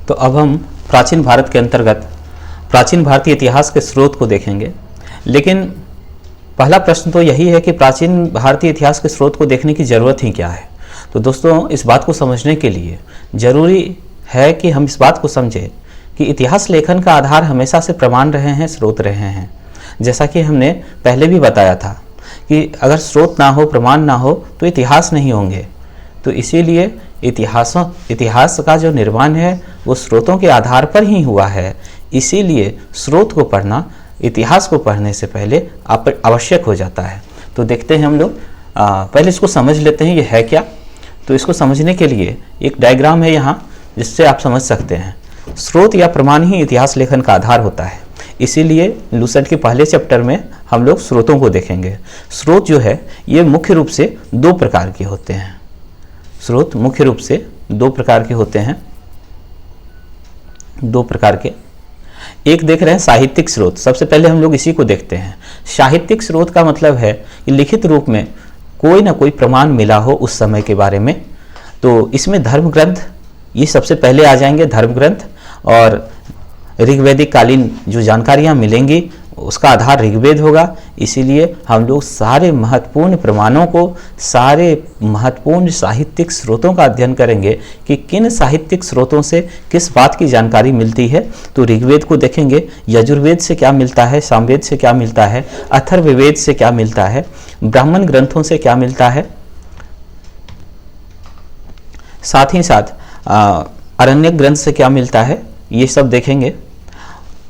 तो अब हम प्राचीन भारत के अंतर्गत प्राचीन भारतीय इतिहास के स्रोत को देखेंगे। लेकिन पहला प्रश्न तो यही है कि प्राचीन भारतीय इतिहास के स्रोत को देखने की ज़रूरत ही क्या है। तो दोस्तों, इस बात को समझने के लिए ज़रूरी है कि हम इस बात को समझें कि इतिहास लेखन का आधार हमेशा से प्रमाण रहे हैं, स्रोत रहे हैं। जैसा कि हमने पहले भी बताया था कि अगर स्रोत ना हो, प्रमाण ना हो तो इतिहास नहीं होंगे। तो इसीलिए इतिहास का जो निर्माण है वो स्रोतों के आधार पर ही हुआ है। इसीलिए स्रोत को पढ़ना इतिहास को पढ़ने से पहले आवश्यक हो जाता है। तो देखते हैं हम लोग, पहले इसको समझ लेते हैं ये है क्या। तो इसको समझने के लिए एक डायग्राम है यहाँ, जिससे आप समझ सकते हैं। स्रोत या प्रमाण ही इतिहास लेखन का आधार होता है। इसीलिए लूसेंट के पहले चैप्टर में हम लोग स्रोतों को देखेंगे। स्रोत जो है ये मुख्य रूप से दो प्रकार के होते हैं। स्रोत मुख्य रूप से दो प्रकार के होते हैं, दो प्रकार के। एक देख रहे हैं साहित्यिक स्रोत। सबसे पहले हम लोग इसी को देखते हैं। साहित्यिक स्रोत का मतलब है कि लिखित रूप में कोई ना कोई प्रमाण मिला हो उस समय के बारे में। तो इसमें धर्म ग्रंथ ये सबसे पहले आ जाएंगे, धर्म ग्रंथ। और ऋग्वैदिक कालीन जो जानकारियाँ मिलेंगी उसका आधार ऋग्वेद होगा। इसीलिए हम लोग सारे महत्वपूर्ण प्रमाणों को, सारे महत्वपूर्ण साहित्यिक स्रोतों का अध्ययन करेंगे कि किन साहित्यिक स्रोतों से किस बात की जानकारी मिलती है। तो ऋग्वेद को देखेंगे, यजुर्वेद से क्या मिलता है, सामवेद से क्या मिलता है, अथर्ववेद से क्या मिलता है, ब्राह्मण ग्रंथों से क्या मिलता है, साथ ही साथ अरण्यक ग्रंथ से क्या मिलता है, ये सब देखेंगे।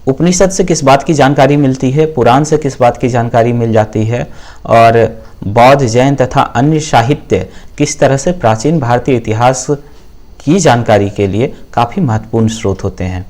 उपनिषद से किस बात की जानकारी मिलती है, पुराण से किस बात की जानकारी मिल जाती है, और बौद्ध, जैन तथा अन्य साहित्य किस तरह से प्राचीन भारतीय इतिहास की जानकारी के लिए काफ़ी महत्वपूर्ण स्रोत होते हैं।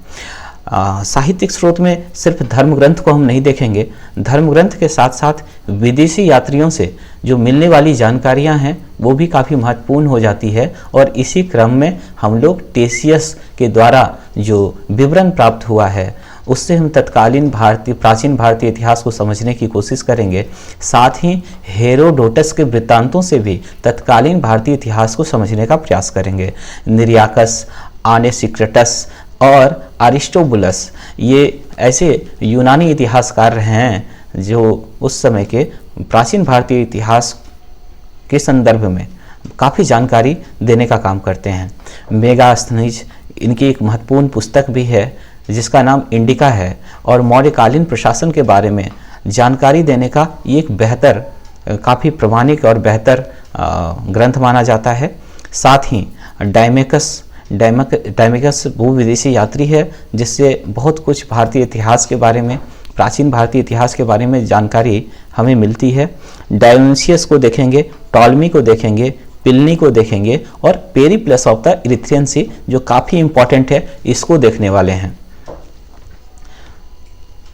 साहित्यिक स्रोत में सिर्फ धर्म ग्रंथ को हम नहीं देखेंगे, धर्म ग्रंथ के साथ साथ विदेशी यात्रियों से जो मिलने वाली जानकारियां हैं वो भी काफ़ी महत्वपूर्ण हो जाती है। और इसी क्रम में हम लोग टेसियस के द्वारा जो विवरण प्राप्त हुआ है उससे हम तत्कालीन प्राचीन भारतीय इतिहास को समझने की कोशिश करेंगे। साथ ही हेरोडोटस के वृत्तांतों से भी तत्कालीन भारतीय इतिहास को समझने का प्रयास करेंगे। निरियाकस, आनेसिक्रेटस और अरिस्टोबुलस ये ऐसे यूनानी इतिहासकार रहे हैं जो उस समय के प्राचीन भारतीय इतिहास के संदर्भ में काफ़ी जानकारी देने का काम करते हैं। मेगास्थनीज इनकी एक महत्वपूर्ण पुस्तक भी है जिसका नाम इंडिका है, और मौर्यकालीन प्रशासन के बारे में जानकारी देने का ये एक बेहतर, काफ़ी प्रमाणिक और बेहतर ग्रंथ माना जाता है। साथ ही डायमेकस वो विदेशी यात्री है जिससे बहुत कुछ भारतीय इतिहास के बारे में, प्राचीन भारतीय इतिहास के बारे में जानकारी हमें मिलती है। डायोनिसियस को देखेंगे, टॉलमी को देखेंगे, पिलनी को देखेंगे, और पेरिप्लस ऑफ द इरिथ्रियन सी जो काफ़ी इंपॉर्टेंट है, इसको देखने वाले हैं।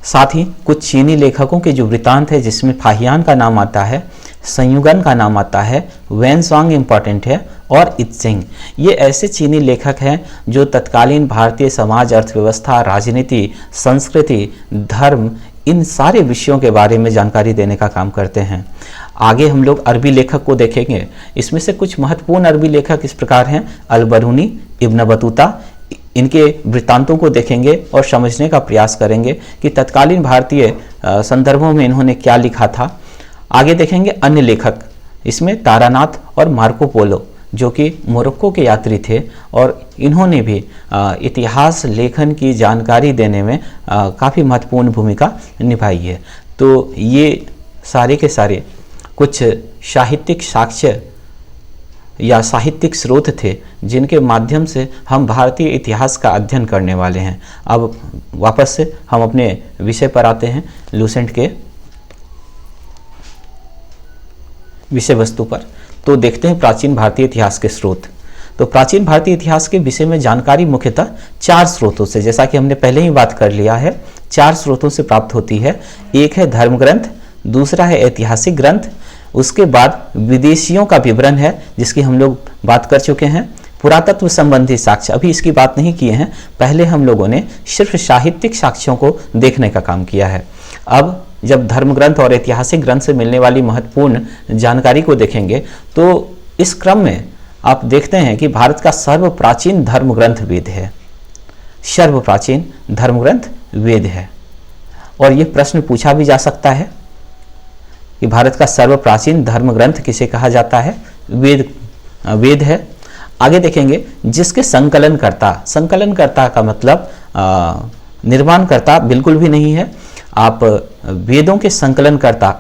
साथ ही कुछ चीनी लेखकों के जो वृत्तांत है जिसमें फाहियान का नाम आता है, संयुगन का नाम आता है, वेनसवांग इम्पॉर्टेंट है, और इत्सिंग, ये ऐसे चीनी लेखक हैं जो तत्कालीन भारतीय समाज, अर्थव्यवस्था, राजनीति, संस्कृति, धर्म, इन सारे विषयों के बारे में जानकारी देने का काम करते हैं। आगे हम लोग अरबी लेखक को देखेंगे। इसमें से कुछ महत्वपूर्ण अरबी लेखक इस प्रकार हैं: अल-बरूनी, इब्न बतूता। इनके वृत्तांतों को देखेंगे और समझने का प्रयास करेंगे कि तत्कालीन भारतीय संदर्भों में इन्होंने क्या लिखा था। आगे देखेंगे अन्य लेखक, इसमें तारानाथ और मार्को पोलो जो कि मोरक्को के यात्री थे, और इन्होंने भी इतिहास लेखन की जानकारी देने में काफ़ी महत्वपूर्ण भूमिका निभाई है। तो ये सारे के सारे कुछ साहित्यिक साक्ष्य या साहित्यिक स्रोत थे जिनके माध्यम से हम भारतीय इतिहास का अध्ययन करने वाले हैं। अब वापस से हम अपने विषय पर आते हैं, लूसेंट के विषय वस्तु पर। तो देखते हैं प्राचीन भारतीय इतिहास के स्रोत। तो प्राचीन भारतीय इतिहास के विषय में जानकारी मुख्यतः 4 स्रोतों से, जैसा कि हमने पहले ही बात कर लिया है, 4 स्रोतों से प्राप्त होती है। एक है धर्म ग्रंथ, दूसरा है ऐतिहासिक ग्रंथ, उसके बाद विदेशियों का विवरण है जिसकी हम लोग बात कर चुके हैं, पुरातत्व संबंधी साक्ष्य अभी इसकी बात नहीं किए हैं, पहले हम लोगों ने सिर्फ साहित्यिक साक्ष्यों को देखने का काम किया है। अब जब धर्म ग्रंथ और ऐतिहासिक ग्रंथ से मिलने वाली महत्वपूर्ण जानकारी को देखेंगे तो इस क्रम में आप देखते हैं कि भारत का सर्व प्राचीन धर्म ग्रंथ वेद है। सर्वप्राचीन धर्मग्रंथ वेद है। और ये प्रश्न पूछा भी जा सकता है कि भारत का सर्वप्राचीन धर्म ग्रंथ किसे कहा जाता है? वेद है। आगे देखेंगे, जिसके संकलनकर्ता का मतलब निर्माणकर्ता बिल्कुल भी नहीं है। आप वेदों के संकलनकर्ता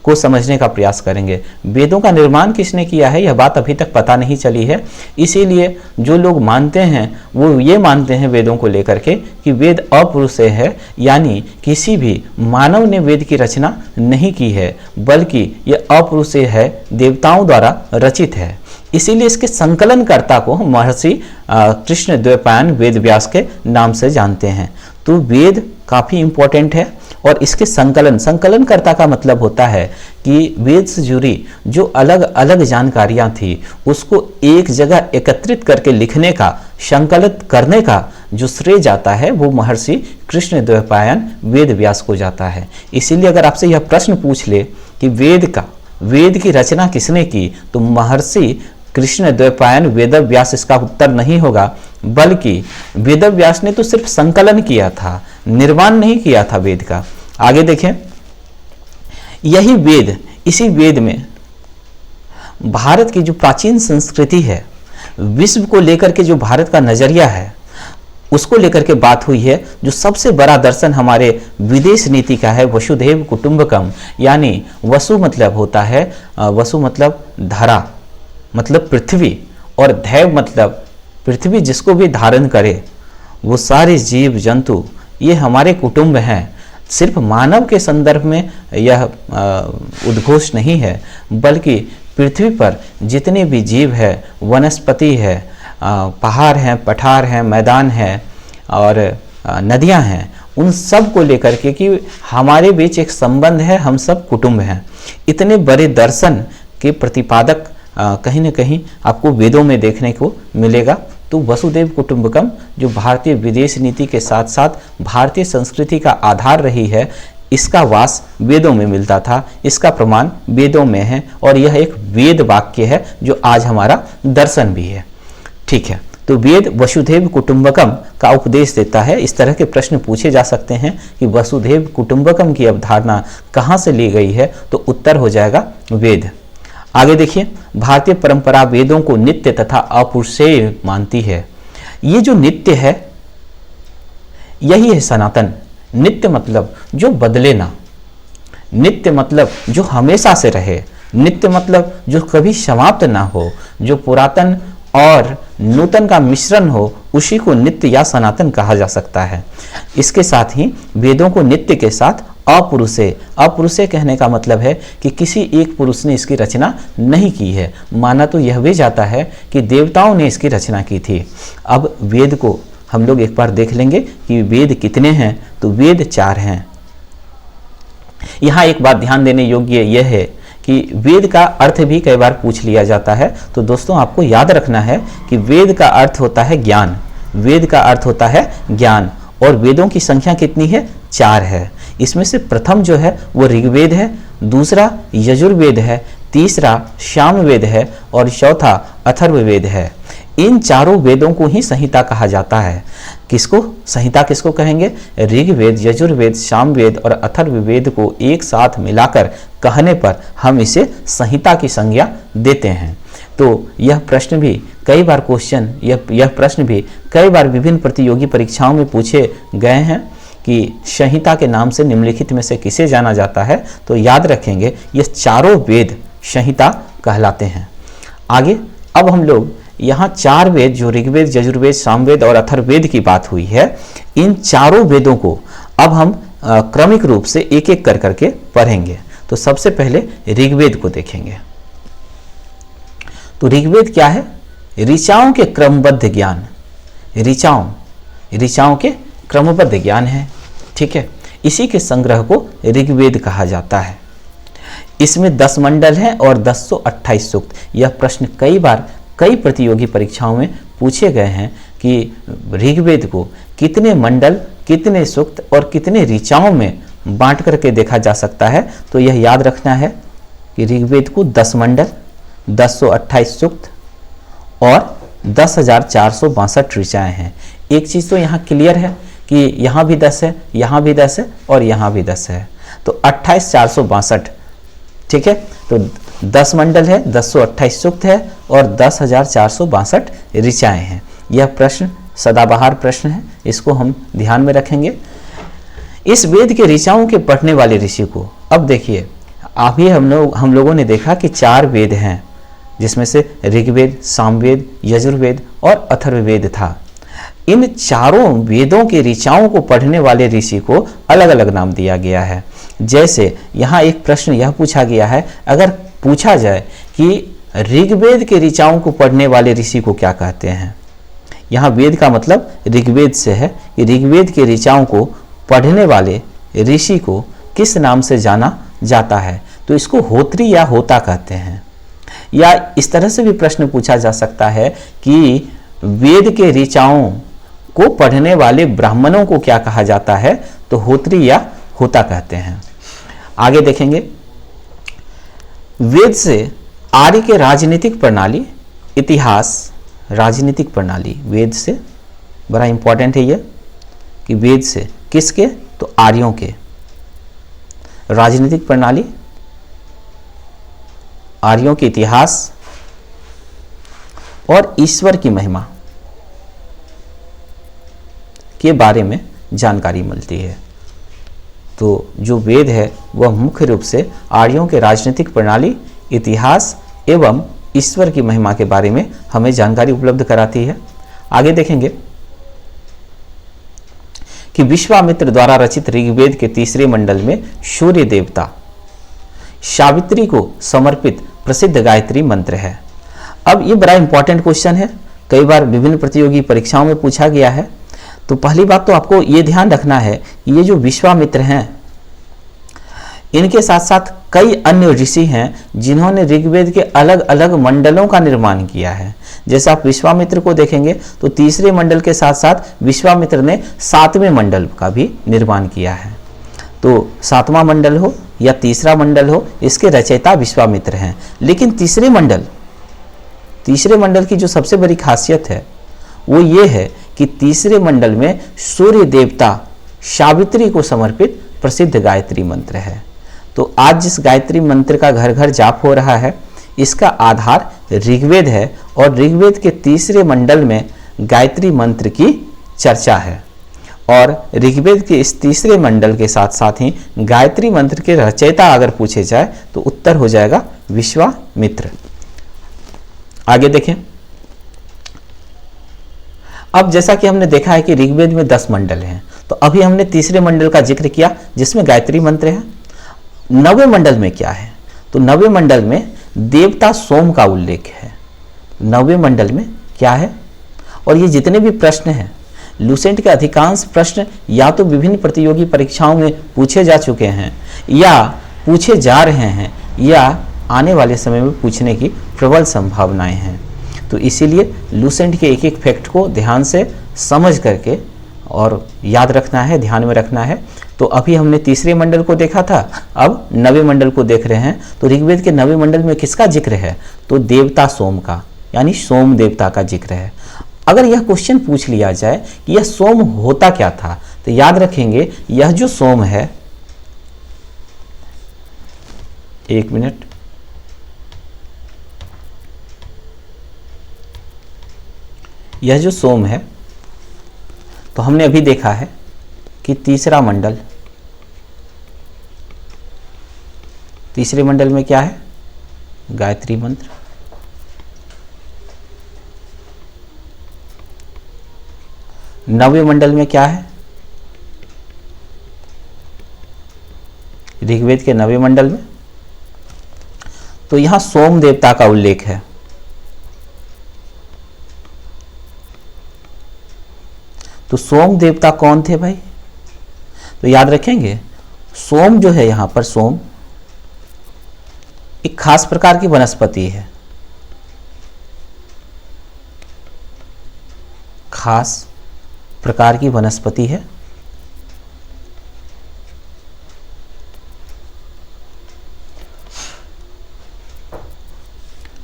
को समझने का प्रयास करेंगे। वेदों का निर्माण किसने किया है, यह बात अभी तक पता नहीं चली है। इसीलिए जो लोग मानते हैं वो ये मानते हैं वेदों को लेकर के कि वेद अपुरुषेय है, यानी किसी भी मानव ने वेद की रचना नहीं की है, बल्कि यह अपुरुषेय है, देवताओं द्वारा रचित है। इसीलिए इसके संकलनकर्ता को हम महर्षि कृष्णद्वैपायन वेद व्यास के नाम से जानते हैं। तो वेद काफ़ी इंपॉर्टेंट है। और इसके संकलनकर्ता का मतलब होता है कि वेद से जुड़ी जो अलग अलग जानकारियां थी उसको एक जगह एकत्रित करके लिखने का, संकलित करने का जो श्रेय जाता है वो महर्षि कृष्णद्वैपायन वेद व्यास को जाता है। इसीलिए अगर आपसे यह प्रश्न पूछ ले कि वेद की रचना किसने की, तो महर्षि कृष्णद्वैपायन वेदव्यास इसका उत्तर नहीं होगा, बल्कि वेदव्यास ने तो सिर्फ संकलन किया था, निर्माण नहीं किया था वेद का। आगे देखें, इसी वेद में भारत की जो प्राचीन संस्कृति है, विश्व को लेकर के जो भारत का नजरिया है, उसको लेकर के बात हुई है। जो सबसे बड़ा दर्शन हमारे विदेश नीति का है, वसुधैव कुटुंबकम, यानी वसु मतलब होता है, वसु मतलब धरा, मतलब पृथ्वी, और धैव मतलब पृथ्वी जिसको भी धारण करे, वो सारे जीव जंतु ये हमारे कुटुंब हैं। सिर्फ मानव के संदर्भ में यह उद्घोष नहीं है, बल्कि पृथ्वी पर जितने भी जीव है, वनस्पति है, पहाड़ हैं, पठार हैं, मैदान हैं और नदियां हैं, उन सब को लेकर के कि हमारे बीच एक संबंध है, हम सब कुटुंब हैं। इतने बड़े दर्शन के प्रतिपादक कहीं न कहीं आपको वेदों में देखने को मिलेगा। तो वसुधैव कुटुंबकम जो भारतीय विदेश नीति के साथ साथ भारतीय संस्कृति का आधार रही है, इसका वास वेदों में मिलता था, इसका प्रमाण वेदों में है, और यह एक वेद वाक्य है जो आज हमारा दर्शन भी है। ठीक है, तो वेद वसुधैव कुटुंबकम का उपदेश देता है। इस तरह के प्रश्न पूछे जा सकते हैं कि वसुधैव कुटुंबकम की अवधारणा कहाँ से ली गई है, तो उत्तर हो जाएगा वेद। आगे देखिए, भारतीय परंपरा वेदों को नित्य तथा अपुरुषेय मानती है। ये जो नित्य है यही है सनातन। नित्य मतलब जो बदले ना, नित्य मतलब जो हमेशा से रहे, नित्य मतलब जो कभी समाप्त ना हो, जो पुरातन और नूतन का मिश्रण हो, उसी को नित्य या सनातन कहा जा सकता है। इसके साथ ही वेदों को नित्य के साथ अपुरुषेय कहने का मतलब है कि किसी एक पुरुष ने इसकी रचना नहीं की है। माना तो यह भी जाता है कि देवताओं ने इसकी रचना की थी। अब वेद को हम लोग एक बार देख लेंगे कि वेद कितने हैं। तो वेद 4 हैं। यहाँ एक बात ध्यान देने योग्य यह है कि वेद का अर्थ भी कई बार पूछ लिया जाता है। तो दोस्तों आपको याद रखना है कि वेद का अर्थ होता है ज्ञान, वेद का अर्थ होता है ज्ञान, और वेदों की संख्या कितनी है? 4 है। इसमें से प्रथम जो है वो ऋग्वेद है, दूसरा यजुर्वेद है, तीसरा सामवेद है और चौथा अथर्ववेद है। इन चारों वेदों को ही संहिता कहा जाता है। किसको संहिता किसको कहेंगे? ऋग्वेद, यजुर्वेद, सामवेद और अथर्ववेद को एक साथ मिलाकर कहने पर हम इसे संहिता की संज्ञा देते हैं। तो यह प्रश्न भी कई बार यह प्रश्न भी कई बार विभिन्न प्रतियोगी परीक्षाओं में पूछे गए हैं कि संहिता के नाम से निम्नलिखित में से किसे जाना जाता है। तो याद रखेंगे ये चारों वेद संहिता कहलाते हैं। आगे अब हम लोग यहाँ 4 वेद जो ऋग्वेद, यजुर्वेद, सामवेद और अथर्ववेद की बात हुई है, इन चारों वेदों को अब हम क्रमिक रूप से एक एक कर करके पढ़ेंगे। तो सबसे पहले ऋग्वेद को देखेंगे। तो ऋग्वेद क्या है? ऋचाओं के क्रमबद्ध ज्ञान, ऋचाओं के क्रमबद्ध ज्ञान है। ठीक है, इसी के संग्रह को ऋग्वेद कहा जाता है। इसमें 10 मंडल हैं और 1028 सूक्त। यह प्रश्न कई प्रतियोगी परीक्षाओं में पूछे गए हैं कि ऋग्वेद को कितने मंडल, कितने सूक्त और कितने ऋचाओं में बांट करके देखा जा सकता है। तो यह याद रखना है कि ऋग्वेद को 10 मंडल, 1028 सूक्त और 10,462 ऋचाएं हैं। एक चीज़ तो यहाँ क्लियर है कि यहाँ भी 10 है, यहाँ भी 10 है और यहाँ भी 10 है, तो 28,462, ठीक है। तो 10 मंडल है, 1028 सूक्त है और 10,462 ऋचाएँ हैं। यह प्रश्न सदाबहार प्रश्न है, इसको हम ध्यान में रखेंगे। इस वेद के ऋचाओं के पढ़ने वाले ऋषि को, अब देखिए अभी हम लोगों ने देखा कि 4 वेद हैं, जिसमें से ऋग्वेद, सामवेद, यजुर्वेद और अथर्ववेद था। इन चारों वेदों के ऋचाओं को पढ़ने वाले ऋषि को अलग अलग नाम दिया गया है। जैसे यहाँ एक प्रश्न यह पूछा गया है, अगर पूछा जाए कि ऋग्वेद के ऋचाओं को पढ़ने वाले ऋषि को क्या कहते हैं, यहाँ वेद का मतलब ऋग्वेद से है कि ऋग्वेद के ऋचाओं को पढ़ने वाले ऋषि को किस नाम से जाना जाता है, तो इसको होत्री या होता कहते हैं। या इस तरह से भी प्रश्न पूछा जा सकता है कि वेद के ऋचाओं को पढ़ने वाले ब्राह्मणों को क्या कहा जाता है, तो होत्री या होता कहते हैं। आगे देखेंगे, वेद से आर्य के राजनीतिक प्रणाली, इतिहास, राजनीतिक प्रणाली, वेद से बड़ा इंपॉर्टेंट है यह कि वेद से किसके, तो आर्यों के राजनीतिक प्रणाली, आर्यों के इतिहास और ईश्वर की महिमा के बारे में जानकारी मिलती है। तो जो वेद है वह मुख्य रूप से आर्यों के राजनीतिक प्रणाली, इतिहास एवं ईश्वर की महिमा के बारे में हमें जानकारी उपलब्ध कराती है। आगे देखेंगे कि विश्वामित्र द्वारा रचित ऋग्वेद के 3रे मंडल में सूर्य देवता सावित्री को समर्पित प्रसिद्ध गायत्री मंत्र है। अब ये बड़ा इंपॉर्टेंट क्वेश्चन है, कई बार विभिन्न प्रतियोगी परीक्षाओं में पूछा गया है। तो पहली बात तो आपको ये ध्यान रखना है कि ये जो विश्वामित्र हैं, इनके साथ साथ कई अन्य ऋषि हैं जिन्होंने ऋग्वेद के अलग अलग मंडलों का निर्माण किया है। जैसे आप विश्वामित्र को देखेंगे तो 3रे मंडल के साथ साथ विश्वामित्र ने 7वें मंडल का भी निर्माण किया है। तो 7वां मंडल हो या 3रा मंडल हो, इसके रचयिता विश्वामित्र हैं। लेकिन तीसरे मंडल की जो सबसे बड़ी खासियत है वो ये है कि 3रे मंडल में सूर्य देवता सावित्री को समर्पित प्रसिद्ध गायत्री मंत्र है। तो आज जिस गायत्री मंत्र का घर घर जाप हो रहा है, इसका आधार ऋग्वेद है और ऋग्वेद के 3रे मंडल में गायत्री मंत्र की चर्चा है। और ऋग्वेद के इस 3रे मंडल के साथ साथ ही गायत्री मंत्र के रचयिता अगर पूछे जाए तो उत्तर हो जाएगा विश्वामित्र। आगे देखें, अब जैसा कि हमने देखा है कि ऋग्वेद में 10 मंडल हैं, तो अभी हमने 3रे मंडल का जिक्र किया जिसमें गायत्री मंत्र है। 9वें मंडल में क्या है, तो 9वें मंडल में देवता सोम का उल्लेख है। 9वें मंडल में क्या है, और ये जितने भी प्रश्न हैं, लूसेंट के अधिकांश प्रश्न या तो विभिन्न प्रतियोगी परीक्षाओं में पूछे जा चुके हैं या पूछे जा रहे हैं या आने वाले समय में पूछने की प्रबल संभावनाएं हैं। तो इसीलिए लूसेंट के एक एक फैक्ट को ध्यान से समझ करके और याद रखना है, ध्यान में रखना है। तो अभी हमने 3रे मंडल को देखा था, अब 9वें मंडल को देख रहे हैं। तो ऋग्वेद के 9वें मंडल में किसका जिक्र है, तो देवता सोम का, यानी सोम देवता का जिक्र है। अगर यह क्वेश्चन पूछ लिया जाए कि यह सोम होता क्या था, तो याद रखेंगे यह जो सोम है, एक मिनट, यह जो सोम है, तो हमने अभी देखा है कि 3रा मंडल, 3रे मंडल में क्या है, गायत्री मंत्र। 9वें मंडल में क्या है, ऋग्वेद के 9वें मंडल में, तो यहां सोम देवता का उल्लेख है। तो सोम देवता कौन थे भाई, तो याद रखेंगे सोम जो है, यहां पर सोम एक खास प्रकार की वनस्पति है, खास प्रकार की वनस्पति है।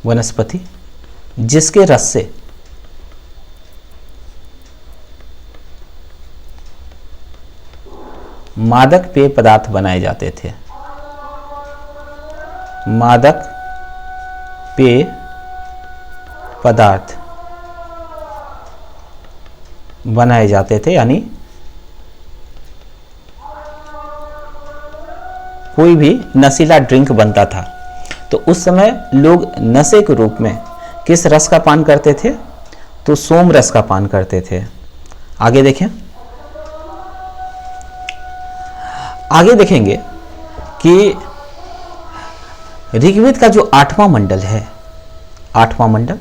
वनस्पति जिसके रस से मादक पेय पदार्थ बनाए जाते थे। मादक पेय पदार्थ बनाए जाते थे, यानी कोई भी नशीला ड्रिंक बनता था तो उस समय लोग नशे के रूप में किस रस का पान करते थे? तो सोम रस का पान करते थे। आगे देखें, आगे देखेंगे कि ऋग्वेद का जो 8वां मंडल है, 8वां मंडल,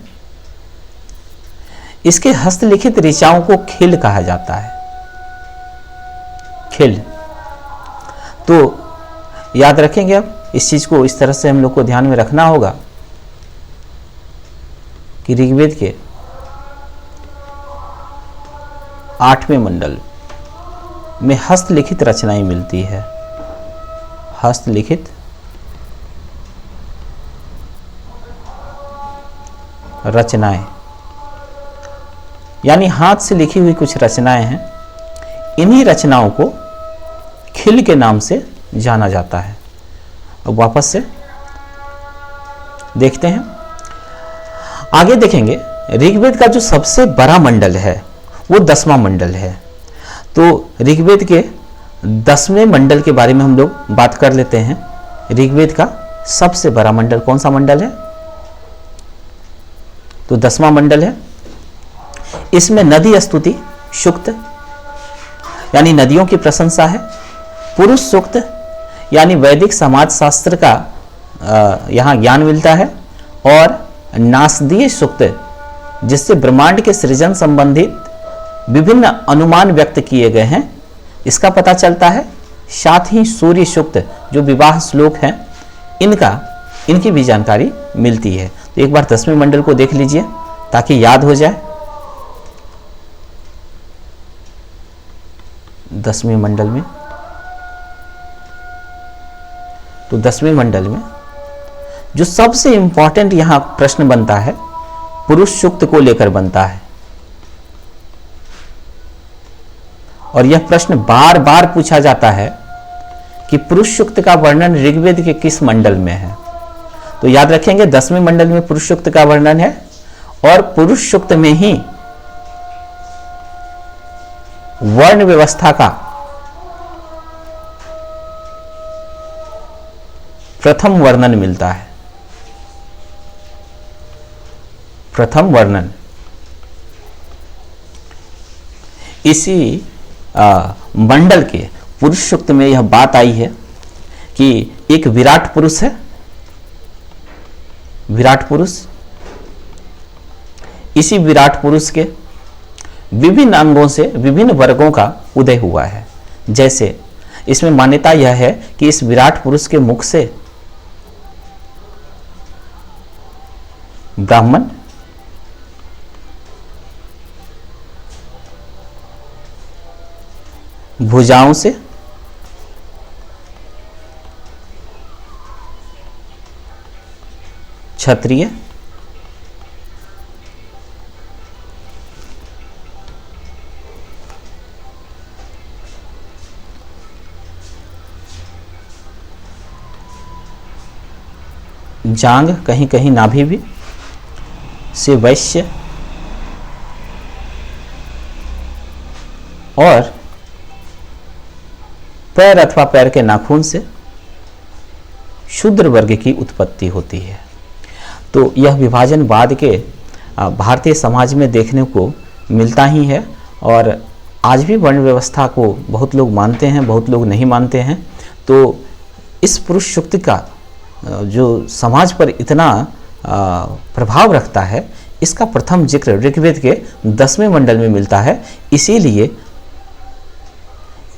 इसके हस्तलिखित ऋचाओं को खिल कहा जाता है। खिल, तो याद रखेंगे, अब इस चीज को इस तरह से हम लोग को ध्यान में रखना होगा कि ऋग्वेद के 8वें मंडल में हस्तलिखित रचनाएं मिलती है। हस्तलिखित रचनाएं यानी हाथ से लिखी हुई कुछ रचनाएं हैं। इन्हीं रचनाओं को खिल के नाम से जाना जाता है। अब वापस से देखते हैं, आगे देखेंगे ऋग्वेद का जो सबसे बड़ा मंडल है वो 10वां मंडल है। तो ऋग्वेद के 10वें मंडल के बारे में हम लोग बात कर लेते हैं। ऋग्वेद का सबसे बड़ा मंडल कौन सा मंडल है? तो 10वां मंडल है। इसमें नदी स्तुति सूक्त यानी नदियों की प्रशंसा है। पुरुष सूक्त यानी वैदिक समाज शास्त्र का यहाँ ज्ञान मिलता है। और नासदीय सूक्त जिससे ब्रह्मांड के सृजन संबंधित विभिन्न अनुमान व्यक्त किए गए हैं, इसका पता चलता है। साथ ही सूर्य सूक्त जो विवाह श्लोक हैं, इनकी भी जानकारी मिलती है। तो एक बार 10वें मंडल को देख लीजिए ताकि याद हो जाए। 10वें मंडल में, तो 10वें मंडल में जो सबसे इंपॉर्टेंट यहां प्रश्न बनता है, पुरुष सूक्त को लेकर बनता है। और यह प्रश्न बार बार पूछा जाता है कि पुरुष सूक्त का वर्णन ऋग्वेद के किस मंडल में है? तो याद रखेंगे 10वें मंडल में पुरुष सूक्त का वर्णन है। और पुरुष सूक्त में ही वर्ण व्यवस्था का प्रथम वर्णन मिलता है। प्रथम वर्णन इसी मंडल के पुरुष सूक्त में यह बात आई है कि एक विराट पुरुष है। विराट पुरुष, इसी विराट पुरुष के विभिन्न अंगों से विभिन्न वर्गों का उदय हुआ है। जैसे इसमें मान्यता यह है कि इस विराट पुरुष के मुख से ब्राह्मण, भुजाओं से क्षत्रिय, जांग, कहीं कहीं नाभि भी, से वैश्य, और पैर अथवा पैर के नाखून से शूद्र वर्ग की उत्पत्ति होती है। तो यह विभाजन बाद के भारतीय समाज में देखने को मिलता ही है। और आज भी वर्ण व्यवस्था को बहुत लोग मानते हैं, बहुत लोग नहीं मानते हैं। तो इस पुरुष सूक्त का जो समाज पर इतना प्रभाव रखता है, इसका प्रथम जिक्र ऋग्वेद के 10वें मंडल में मिलता है। इसीलिए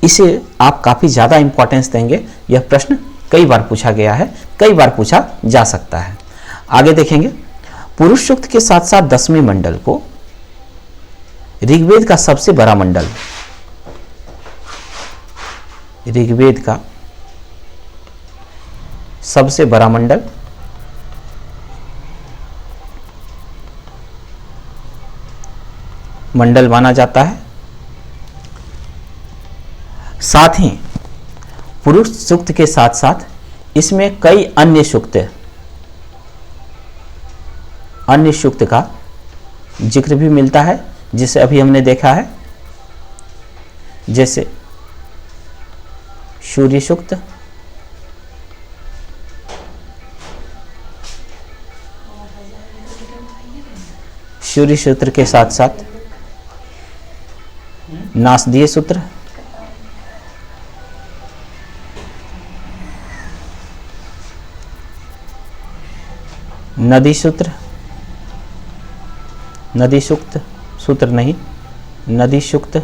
इसे आप काफ़ी ज़्यादा इंपॉर्टेंस देंगे। यह प्रश्न कई बार पूछा गया है, कई बार पूछा जा सकता है। आगे देखेंगे, पुरुष सूक्त के साथ साथ 10वें मंडल को ऋग्वेद का सबसे बड़ा मंडल, ऋग्वेद का सबसे बड़ा मंडल माना जाता है। साथ ही पुरुष सूक्त के साथ साथ इसमें कई अन्य सूक्त का जिक्र भी मिलता है, जिसे अभी हमने देखा है, जैसे सूर्य सूक्त, सूर्य सूत्र के साथ साथ नासदीय सूत्र, नदी सूत्र, नदी सूक्त, सूत्र नहीं, नदी सूक्त,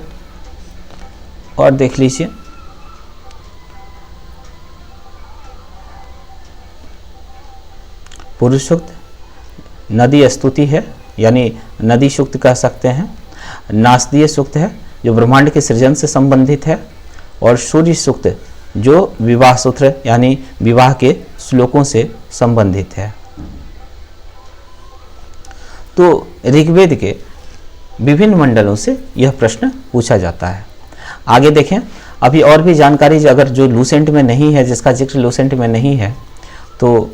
और देख लीजिए पुरुष सूक्त, नदी स्तुति है यानी नदी सूक्त कह सकते हैं, नासदीय सूक्त है जो ब्रह्मांड के सृजन से संबंधित है, और सूर्य सूक्त जो विवाह सूत्र यानी विवाह के श्लोकों से संबंधित है। तो ऋग्वेद के विभिन्न मंडलों से यह प्रश्न पूछा जाता है। आगे देखें, अभी और भी जानकारी अगर जो लूसेंट में नहीं है, जिसका जिक्र लूसेंट में नहीं है, तो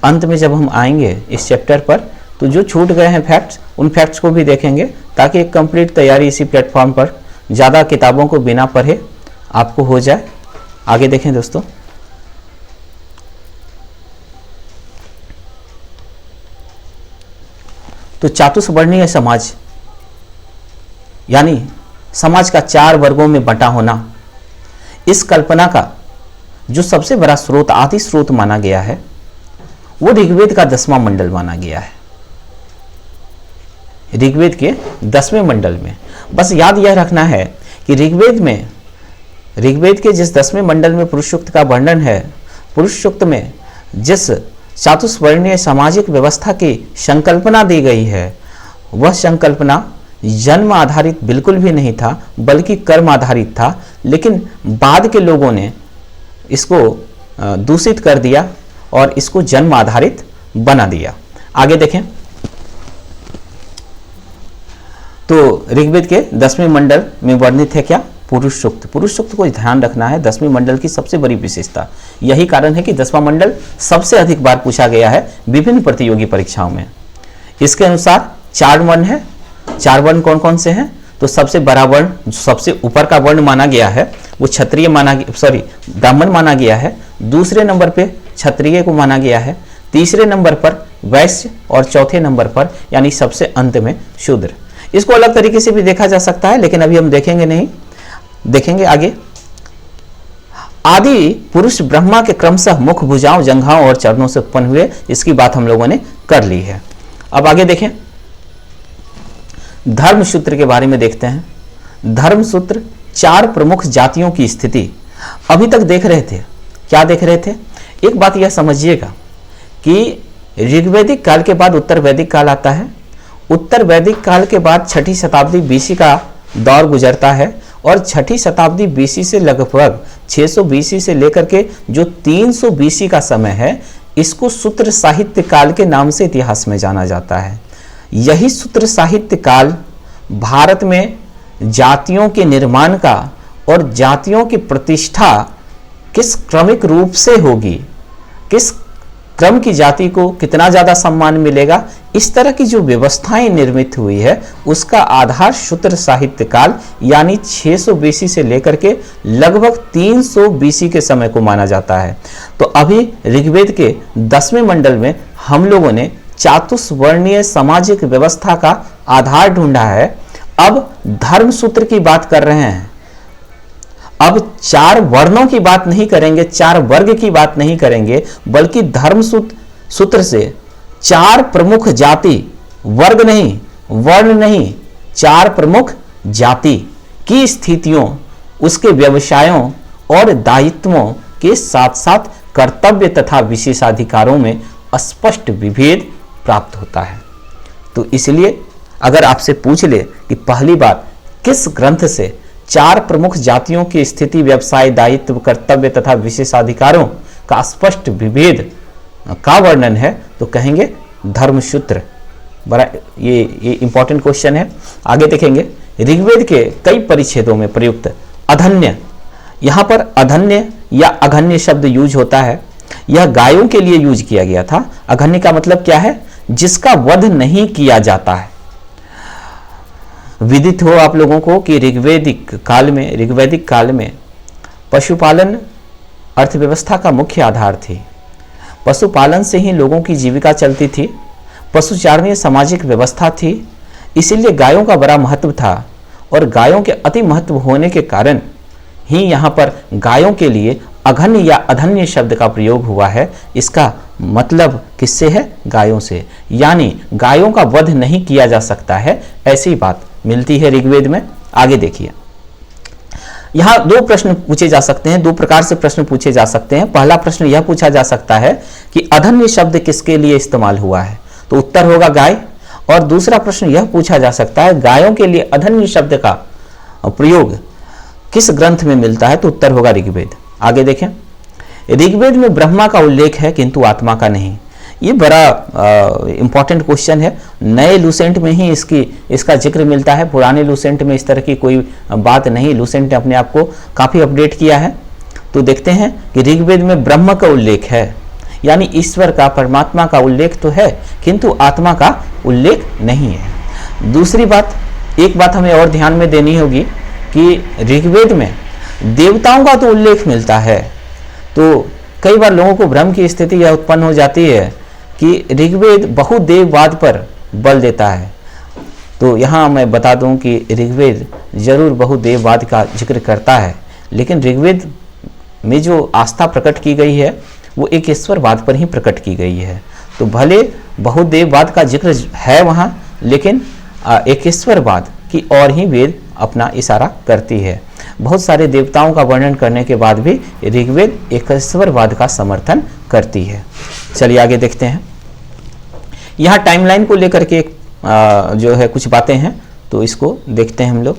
अंत में जब हम आएंगे इस चैप्टर पर तो जो छूट गए हैं फैक्ट्स, उन फैक्ट्स को भी देखेंगे, ताकि एक कंप्लीट तैयारी इसी प्लेटफॉर्म पर ज़्यादा किताबों को बिना पढ़े आपको हो जाए। आगे देखें दोस्तों, तो चातुर्वर्णीय समाज यानी समाज का 4 वर्गों में बंटा होना, इस कल्पना का जो सबसे बड़ा स्रोत, आदि स्रोत माना गया है, वो ऋग्वेद का 10वां मंडल माना गया है। ऋग्वेद के 10वें मंडल में बस याद यह रखना है कि ऋग्वेद के जिस 10वें मंडल में पुरुष सूक्त का वर्णन है, पुरुष सूक्त में जिस चातुर्वर्णीय सामाजिक व्यवस्था की संकल्पना दी गई है, वह संकल्पना जन्म आधारित बिल्कुल भी नहीं था, बल्कि कर्म आधारित था। लेकिन बाद के लोगों ने इसको दूषित कर दिया और इसको जन्म आधारित बना दिया। आगे देखें, तो ऋग्वेद के 10वें मंडल में वर्णित है क्या? पुरुष सूक्त। पुरुष सूक्त को ध्यान रखना है 10वें मंडल की सबसे बड़ी विशेषता। यही कारण है कि 10वां मंडल सबसे अधिक बार पूछा गया है विभिन्न प्रतियोगी परीक्षाओं में। इसके अनुसार 4 वर्ण है। 4 वर्ण कौन कौन से हैं? तो सबसे बड़ा वर्ण, जो सबसे ऊपर का वर्ण माना गया है, वो क्षत्रिय ब्राह्मण माना गया है। दूसरे नंबर पे क्षत्रिय को माना गया है। तीसरे नंबर पर वैश्य और चौथे नंबर पर यानी सबसे अंत में शूद्र। इसको अलग तरीके से भी देखा जा सकता है, लेकिन अभी हम देखेंगे नहीं, देखेंगे आगे। आदि पुरुष ब्रह्मा के क्रमशः मुख, भुजाओं, जंघाओं और चरणों से उत्पन्न हुए, इसकी बात हम लोगों ने कर ली है। अब आगे देखें, धर्म सूत्र के बारे में देखते हैं। धर्म सूत्र 4 प्रमुख जातियों की स्थिति अभी तक देख रहे थे। क्या देख रहे थे? एक बात यह समझिएगा कि ऋग्वैदिक काल के बाद उत्तर वैदिक काल आता है। उत्तर वैदिक काल के बाद 6ठी शताब्दी बीसी का दौर गुजरता है, और 6ठी शताब्दी बीसी से लगभग 600 बीसी से लेकर के जो 300 बीसी का समय है, इसको सूत्र साहित्य काल के नाम से इतिहास में जाना जाता है। यही सूत्र साहित्य काल भारत में जातियों के निर्माण का और जातियों की प्रतिष्ठा किस क्रमिक रूप से होगी, किस क्रम की जाति को कितना ज़्यादा सम्मान मिलेगा, इस तरह की जो व्यवस्थाएं निर्मित हुई है, उसका आधार सूत्र साहित्य काल यानी 600 बीसी से लेकर के लगभग 300 बीसी के समय को माना जाता है। तो अभी ऋग्वेद के 10वें मंडल में हम लोगों ने चातुर्वर्णीय सामाजिक व्यवस्था का आधार ढूंढा है। अब धर्म सूत्र की बात कर रहे हैं। अब 4 वर्णों की बात नहीं करेंगे, 4 वर्ग की बात नहीं करेंगे, बल्कि धर्म सूत्र से 4 प्रमुख जाति, वर्ग नहीं, वर्ण नहीं, 4 प्रमुख जाति की स्थितियों, उसके व्यवसायों और दायित्वों के साथ साथ कर्तव्य तथा विशेषाधिकारों में स्पष्ट विभेद प्राप्त होता है। तो इसलिए अगर आपसे पूछ ले कि पहली बार किस ग्रंथ से 4 प्रमुख जातियों की स्थिति, व्यवसाय, दायित्व, कर्तव्य तथा विशेषाधिकारों का स्पष्ट विभेद का वर्णन है, तो कहेंगे धर्मसूत्र। बड़ा ये इंपॉर्टेंट क्वेश्चन है। आगे देखेंगे, ऋग्वेद के कई परिच्छेदों में प्रयुक्त अधन्य, यहाँ पर अधन्य या अघन्य शब्द यूज होता है, यह गायों के लिए यूज किया गया था। अघन्य का मतलब क्या है? जिसका वध नहीं किया जाता है। विदित हो आप लोगों को कि ऋग्वैदिक काल में पशुपालन अर्थव्यवस्था का मुख्य आधार थी। पशुपालन से ही लोगों की जीविका चलती थी। पशुचारणीय सामाजिक व्यवस्था थी, इसीलिए गायों का बड़ा महत्व था और गायों के अति महत्व होने के कारण ही यहाँ पर गायों के लिए अघन्य या अधन्य शब्द का प्रयोग हुआ है। इसका मतलब किससे है? गायों से, यानी गायों का वध नहीं किया जा सकता है, ऐसी बात मिलती है ऋग्वेद में। आगे देखिए, यहाँ दो प्रश्न पूछे जा सकते हैं, दो प्रकार से प्रश्न पूछे जा सकते हैं। पहला प्रश्न यह पूछा जा सकता है कि अधन्य शब्द किसके लिए इस्तेमाल हुआ है, तो उत्तर होगा गाय। और दूसरा प्रश्न यह पूछा जा सकता है गायों के लिए अधन्य शब्द का प्रयोग किस ग्रंथ में मिलता है, तो उत्तर होगा ऋग्वेद। आगे देखें, ऋग्वेद में ब्रह्मा का उल्लेख है किंतु आत्मा का नहीं। ये बड़ा इंपॉर्टेंट क्वेश्चन है। नए लूसेंट में ही इसका जिक्र मिलता है, पुराने लूसेंट में इस तरह की कोई बात नहीं। लूसेंट ने अपने आप को काफ़ी अपडेट किया है। तो देखते हैं कि ऋग्वेद में ब्रह्म का उल्लेख है, यानी ईश्वर का, परमात्मा का उल्लेख तो है किंतु आत्मा का उल्लेख नहीं है। दूसरी बात, एक बात हमें और ध्यान में देनी होगी कि ऋग्वेद में देवताओं का तो उल्लेख मिलता है, तो कई बार लोगों को भ्रम की स्थिति यह उत्पन्न हो जाती है कि ऋग्वेद बहुदेववाद पर बल देता है। तो यहाँ मैं बता दूं कि ऋग्वेद जरूर बहुदेववाद का जिक्र करता है, लेकिन ऋग्वेद में जो आस्था प्रकट की गई है वो एक ईश्वरवाद पर ही प्रकट की गई है। तो भले बहुदेववाद का जिक्र है वहाँ, लेकिन एक ईश्वरवाद की और ही वेद अपना इशारा करती है। बहुत सारे देवताओं का वर्णन करने के बाद भी ऋग्वेद एक ईश्वरवाद का समर्थन करती है। चलिए आगे देखते हैं। यहाँ टाइमलाइन को लेकर के जो है कुछ बातें हैं, तो इसको देखते हैं हम लोग।